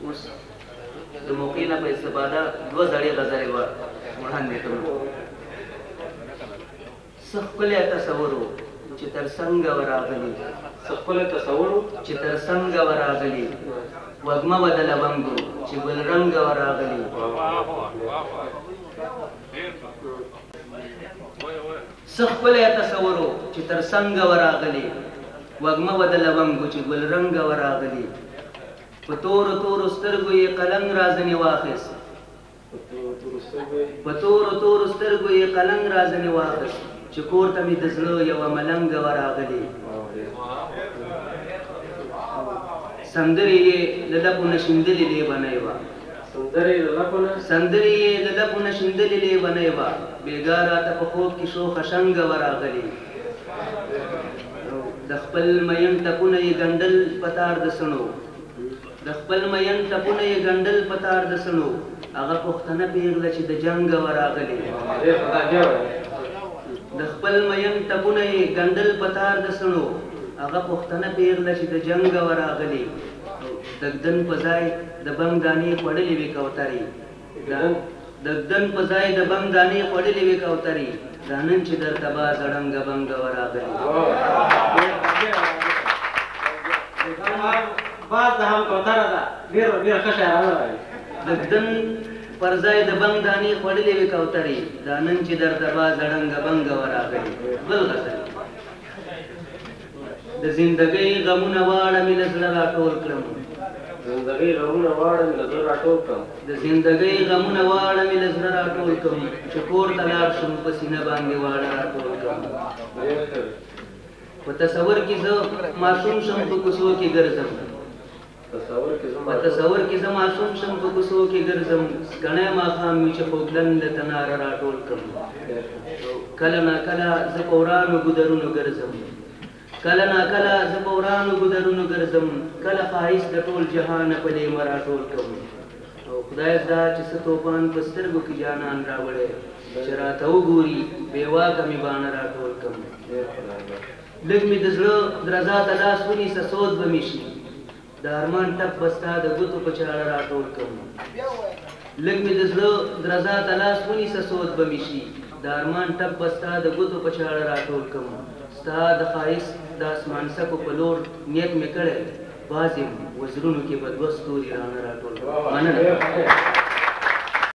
اوس د موقع نه په استفاده دوه زړې غزلې به وړاندې کړم. څه ښکلی تصور و چې تر څنګه ورغلي، څه ښکلی تصور و چې تر څنګه ورغلي، وږمه به د لونګو چې ګلرنګه ورغلي. څه ښکلی تصور و چې تر څنګه ورغلي، وږمه به د لونګو چې ګلرنګه ورغلي. په تورو تورو سترګو یې قلم رازنې واخیست، په تورو تورو سترګو یې قلم رازنې واخیست، چې کور ته مې د زړه یوه ملنګه ورغلې. سندرې یې له لبو نه شیندلې لیونۍ وه، سندرې یې له لبو نه شیندلې لیونۍ وه، بېګا راته په خوب کې شوخه شنګه ورغلې. د خپل مین ټپونه یې ګنډل په تار د سڼو، د خپل مین ټپونه یې ګنډل په تار د سڼو، هغه پښتنه پېغله چې د جنګه ورغلې. د خپل مین ټپونه یې ګنډل په تار د سڼو، هغه پښتنه پېغله چې د جنګه ورغلې. دګدن په ځای د بنګ دانې خوړلې وې کوترې، دګدن په ځای د بنګ دانې خوړلې وې کوترې، دا نن چې درته با زړنګه بنګه ورغلې. باز د هم کوتره ده، ډېره ښه شاعرانه ده. دګدن پر ځای د بنګ دانې خوړلې وې کوترې، دا نن چې درته با زړنګه بنګه ورغلې. بل غزل: د زندګۍ غمونه واړه مې له زړه راټول کړم، زندګۍ غمونه واړه مې له زړه راټول کړم، د زندګۍ غمونه واړه مې له زړه راټول کړم، چې کور ته لاړ شم په سینه باندې واړه راټول کړم. په تصور کې زه معصوم شم په کوڅو کې ګرځم، په تصور کې زه معصوم شم په کوڅو کې ګرځم، ګڼی ماښام وي چې خوږلن د تناره راټول کړم. کله ناکله زه په ورانو ګودرونو ګرځم، کله ناکله زه په ورانو ګودرونو ګرځم، کله ښایست د ټول جهانه په لیمه راټول کړم. او خدای زده چې څه توپان په سترګو کې جانان راوړی، چې راته وګوري بې واکه مې باڼه راټول کړم. لږ مې د زړه درزا ته لاس ونیسه سود به مې شي، د ارمان ټپ به ستا د ګوتو په چاړه راټول کړم. لږ مې د زړه درزا ته لاس ونیسه سود به مې شي، د ارمان ټپ به ستا د ګوتو په چاړه راټول کړم. ستا د ښایست د اسمان څکو په لور نیت مې کړی، باز یم وزرونو کې به دوه ستوري رانه راټول کړم. مننه.